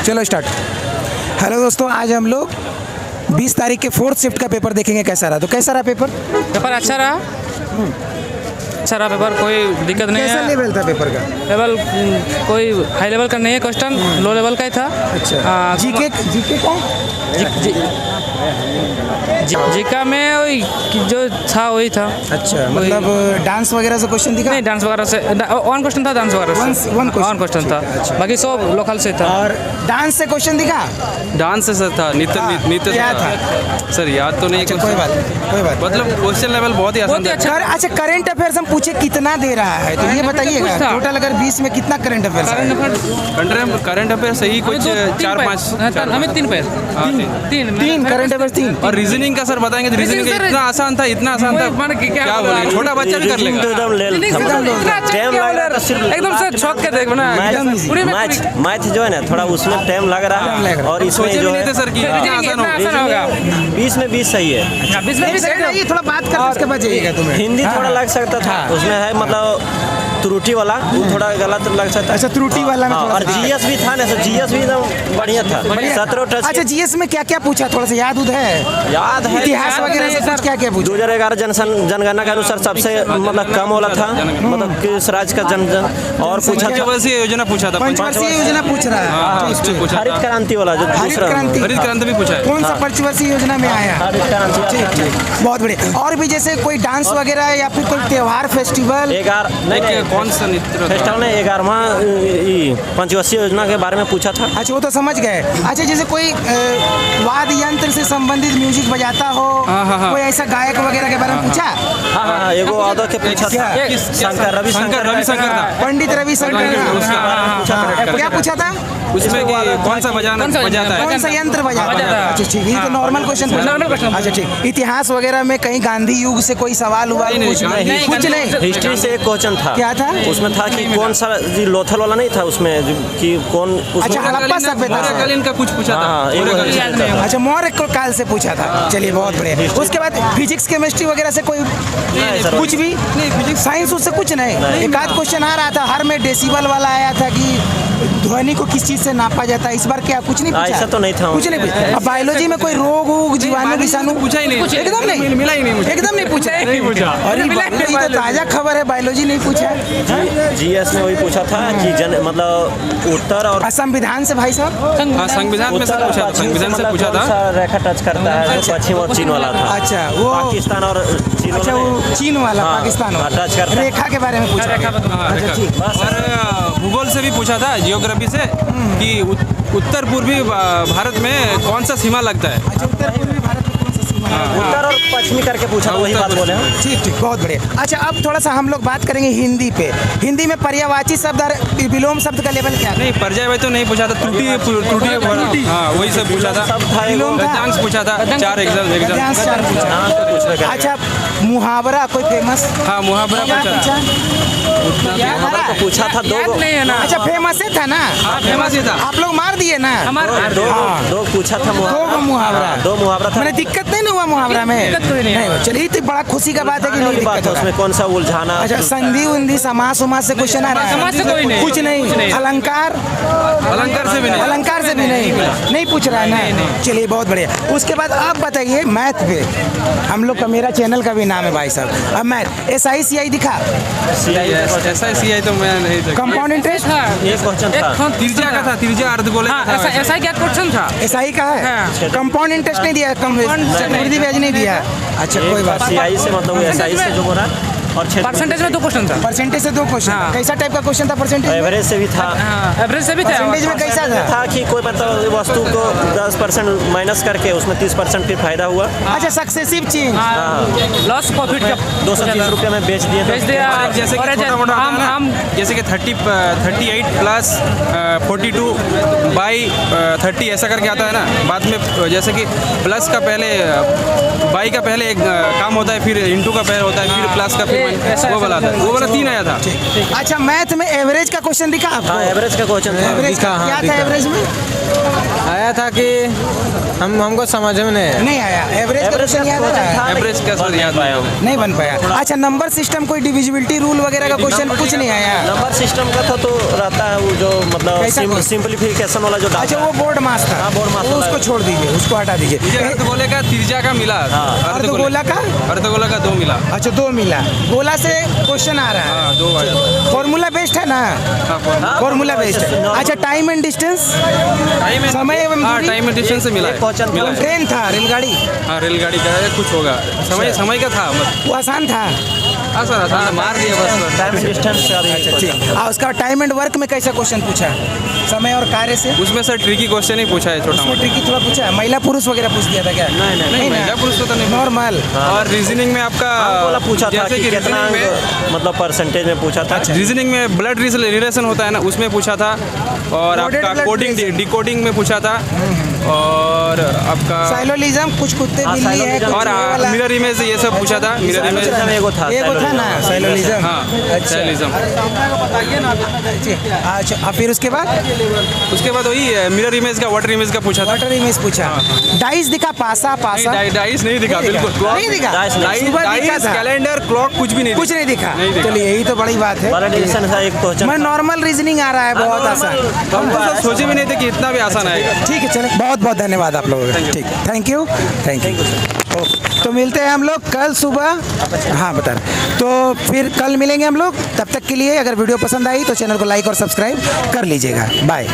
चलो start. Hello दोस्तों, आज हम लोग 20 तारीख के 4th शिफ्ट का पेपर देखेंगे कैसा रहा। तो कैसा रहा पेपर? पेपर अच्छा रहा पेपर, कोई दिक्कत नहीं कैसा है। लेवल था पेपर का? लेवल कोई हाई लेवल का नहीं है, क्वेश्चन लो लेवल का ही था। अच्छा, जीके का? जीका में वही जो था वही था। अच्छा, मतलब डांस वगैरह से क्वेश्चन दिखा? नहीं, डांस वगैरह से वन क्वेश्चन था, डांस वगैरह से वन क्वेश्चन था। अच्छा। बाकी सब लोकल से था। और डांस से क्वेश्चन दिखा? डांस से सर था, नृत्य क्या था? सर याद तो नहीं। अच्छा, कोई बात। मतलब क्वेश्चन लेवल बहुत ही आसान था। अच्छा, करंट अफेयर्स हम पूछे कितना दे रहा है, तो ये बताइएगा टोटल अगर 20 में कितना करंट अफेयर्स है? करंट अफेयर सही कुछ 4-5 हमें 3 पैर तीन करंट अफेयर्स 3। और रीजनिंग का सर बताएंगे। रीजनिंग इतना आसान था क्या बोलेंगे, छोटा बच्चा भी कर लेगा। एकदम से छक के देख बना। मैथ जो है ना थोड़ा उसमें टाइम लग रहा है, और इसमें सोचे जो भी नहीं थे है सर कि आसान होगा। 20 में 20 सही है। ये थोड़ा बात करके उसके बाद जाइएगा तुम्हें। हिंदी थोड़ा लग सकता था, उसमें है मतलब त्रुटि वाला, वो थोड़ा गलत लग सकता है। अच्छा, त्रुटि वाला में थोड़ा और जीएस भी था ना, जीएस भी एकदम बढ़िया था। 17 टच। अच्छा, जीएस में क्या क्या पूछा, थोड़ा सा याद है? याद है इतिहास वगैरह से कुछ क्या क्या पूछा? 2011 जनगणना के अनुसार सबसे मतलब कम वाला था, मतलब किस राज्य का और पूछा था। पंचवर्षीय योजना पूछा था। पंचवर्षीय योजना पूछ रहा है। हरित क्रांति वाला जो हरित दूसरा क्रांति भी पूछा है। कौन सा पंचवर्षीय योजना में आया? हरित क्रांति। ठीक, बहुत बढ़िया। और भी जैसे कोई डांस वगैरह या फिर कोई त्योहार फेस्टिवल? नहीं, कौन सा नृत्य फेस्टिवल ने 11वां पंचवर्षीय योजना के बारे में पूछा था। अच्छा, वो तो समझ गए। अच्छा, जैसे कोई वाद्य यंत्र से संबंधित म्यूजिक बजाता हो, कोई ऐसा गायक वगैरह के बारे में पूछा? हाँ, एगो ऑर्डर के पूछा था। रविशंकर था। पंडित रविशंकर क्या पूछा था? उसमें कि कौन सा बजाता है, कौन सा यंत्र बजाता है? अच्छा ठीक, ये तो नॉर्मल क्वेश्चन पूछा। अच्छा ठीक, इतिहास वगैरह में कहीं गांधी युग से कोई सवाल हुआ? कुछ नहीं। हिस्ट्री से एक क्वेश्चन था। क्या था? उसमें था कि कौन सा लोथल वाला नहीं था उसमें कि कौन अच्छा, हड़प्पा सभ्यता कालीन का कुछ पूछा था। अच्छा, मौर्य काल से पूछा था। चलिए, बहुत बढ़िया। उसके बाद फिजिक्स केमिस्ट्री वगैरह से कोई कुछ भी नहीं? साइंस उससे कुछ नहीं? एक आध क्वेश्चन आ रहा था, हर में डेसिबल वाला आया था कि ध्वनि को किस चीज से नापा जाता है। इस बार क्या कुछ नहीं पूछा? ऐसा तो नहीं था, कुछ नहीं पूछा। अब बायोलॉजी में कोई रोग जीवाणु विषाणु पूछा ही नहीं। एकदम नहीं, मिला ही नहीं मुझे। एकदम नहीं पूछा। अरे, ये तो ताजा खबर है, बायोलॉजी नहीं पूछा। जीएस में वही पूछा था कि मतलब उत्तर और संविधान से भाई साहब? संविधान में सर पूछा था। संविधान से पूछा था। रेखा टच करता है जो पश्चिम और चीन वाला था। अच्छा, वो पाकिस्तान और चीन। अच्छा, वो चीन वाला, पाकिस्तान वाला टच करता है। रेखा के बारे में पूछा। अच्छा ठीक। और भूगोल से भी पूछा था, जियोग्राफी से, कि उत्तर पूर्वी भारत में कौन सा सीमा लगता है। अच्छा, उत्तर पूर्वी भारत में कौन सा सीमा है? उत्तर और पश्चिमी करके पूछा, वही बात बोले हैं। ठीक, बहुत बढ़िया। अच्छा, अब थोड़ा सा हम लोग बात करेंगे हिंदी पे। हिंदी में पर्यायवाची शब्द और विलोम शब्द का लेवल क्या? नहीं, पर्यायवाची तो नहीं पूछा था। त्रुटि हाँ, वही सब पूछा था। गद्यांश पूछा था। 4 एग्जाम। अच्छा, मुहावरा कोई फेमस? हाँ, मुहावरा पूछा था। अच्छा, फेमस था ना? फेमस ही था। आप लोग मार दिए ना? दो पूछा था। दो मुहावरा था। मैंने दिक्कत नहीं हुआ मुहावरा में? नहीं। चलिए, तो बड़ा खुशी का बात है कि नहीं बात है उसमें कौन सा उलझाना। अच्छा, संधि उन्धि समास उमास से क्वेश्चन आ रहा है? कुछ नहीं। अलंकार से भी नहीं। अलंकार से भी नहीं पूछ रहा है ना? चलिए, बहुत बढ़िया। उसके बाद आप बताइए मैथ पे। हम लोग का, मेरा चैनल का भी नाम है भाई साहब। अब मैथ SI CI दिखा? SI तो मैं नहीं देखा। कंपाउंड इंटरेस्ट ये क्वेश्चन था। त्रिज्या का था, त्रिज्या अर्धगोले का था। ऐसा क्या क्वेश्चन था? SI का है। कंपाउंड इंटरेस्ट नहीं दिया, चक्रवृद्धि ब्याज नहीं दिया। अच्छा, कोई बात। CI से मतलब SI से जो बोला, और परसेंटेज में 2 क्वेश्चन था। परसेंटेज से 2 क्वेश्चन। कैसा टाइप का क्वेश्चन था? परसेंटेज एवरेज से भी था। एवरेज से भी था। परसेंटेज में कैसा था? कि कोई मतलब वस्तु को 10% माइनस करके उसमें 30% फिर फायदा हुआ। अच्छा, सक्सेसिव चेंज। लॉस प्रॉफिट का 230 रुपये में बेच दिया। जैसे कि छोटा-मोटा हम जैसे कि 38 प्लस 42 बाई 30 ऐसा करके आता है ना। बाद में जैसे कि प्लस का पहले, बाई का पहले एक काम होता है, फिर इंटू का पहले होता है, फिर प्लस का, फिर वो वाला था। वो वाला 3 आया था। अच्छा, मैथ में एवरेज का क्वेश्चन दिखा आपको? हाँ, एवरेज का क्वेश्चन था। एवरेज क्या था? एवरेज में आया था कि हमको समझ में नहीं आया। एवरेज का क्वेश्चन याद है? एवरेज का सर याद नहीं बन पाया। अच्छा, नंबर सिस्टम, कोई डिविजिबिलिटी रूल वगैरह का क्वेश्चन कुछ नहीं आया? नंबर सिस्टम का था तो रहता है वो जो मतलब सिंपलीफिकेशन वाला जो डालता अच्छा है। वो बोर्ड मास था। हाँ, बोर्ड मास वो वाला उसको है। छोड़ दीजिए, उसको हटा दीजिए। मुझे अर्धगोले का तिरजा का मिला। अर्धगोला का? अर्धगोला का 2 मिला। अच्छा 2 मिला। गोला से क्वेश्चन आ रहा है। हाँ 2 आया। फॉर्मूला बेस्ड है ना? हाँ फॉर्मूला। फॉर्मूला बेस्ड है। अच्छा टाइम एंड डिस्टेंस, समय एवं हाँ दूरी? टाइम एंड डिस्टेंस से मिला है। क्वेश्चन मिला है। ट्रेन था, रेलगाड़ी? हाँ रेलगाड़ी का है, कुछ होगा। समय का था मतलब। वो आसान था। हाँ सर आसान मार दिया बस। टाइम डिस्टेंस का भी अच्छा ठीक। उसका टाइम एंड वर्क में कैसा क्वेश्चन पूछा? समय और कार्य से? उसमें सर ट्रिकी क्वेश्चन ही पूछा है छोटा उसमें मोटा। ट्रिकी थोड़ा पूछा है। महिला पुरुष वगैरह पूछ दिया था क्या? नहीं महिला पुरुष तो नहीं। नॉर्मल। और रीजनिंग में आपका बोला पूछा था जैसे कि कि कितना रीजनिंग में मतलब परसेंटेज में पूछा था। रीजनिंग में ब्लड रिलेशन होता है ना, उसमें पूछा था। और Coded आपका blood कोडिंग relation। डिकोडिंग में पूछा था। और आपका साइलोलिज्म, कुछ कुत्ते हाँ, बिल्ली है, कुछ और ये वाला। मिरर इमेज ये सब पूछा था। मिरर इमेज एगो था एगो था ना साइलोलिज्म? हाँ अच्छा साइलोलिज्म। जी, अच्छा फिर उसके बाद उसके बाद वही मिरर इमेज का वाटर इमेज का पूछा था। वाटर इमेज पूछा। डाइस दिखा, पासा पासा? डाइस नहीं दिखा बिल्कुल। नहीं दिखा? डाइस सुबह दिखा डाइस था। कैलेंडर क्लॉक कुछ भी नहीं कुछ नहीं दिखा? नहीं दिखा। चलिए यही तो बड़ी बात है। वैलिडेशन था एक क्वेश्चन। मैं नॉर्मल रीजनिंग आ रहा है, बहुत आसान। हम तो सर सोचे भी नहीं थे कि इतना भी आसान आएगा। ठीक है चले, बहुत बहुत धन्यवाद आप लोगों का। ठीक, थैंक यू। तो मिलते हैं हम लोग कल सुबह। हाँ बता रहे। तो फिर कल मिलेंगे हम लोग। तब तक के लिए अगर वीडियो पसंद आई तो चैनल को लाइक और सब्सक्राइब कर लीजिएगा। बाय।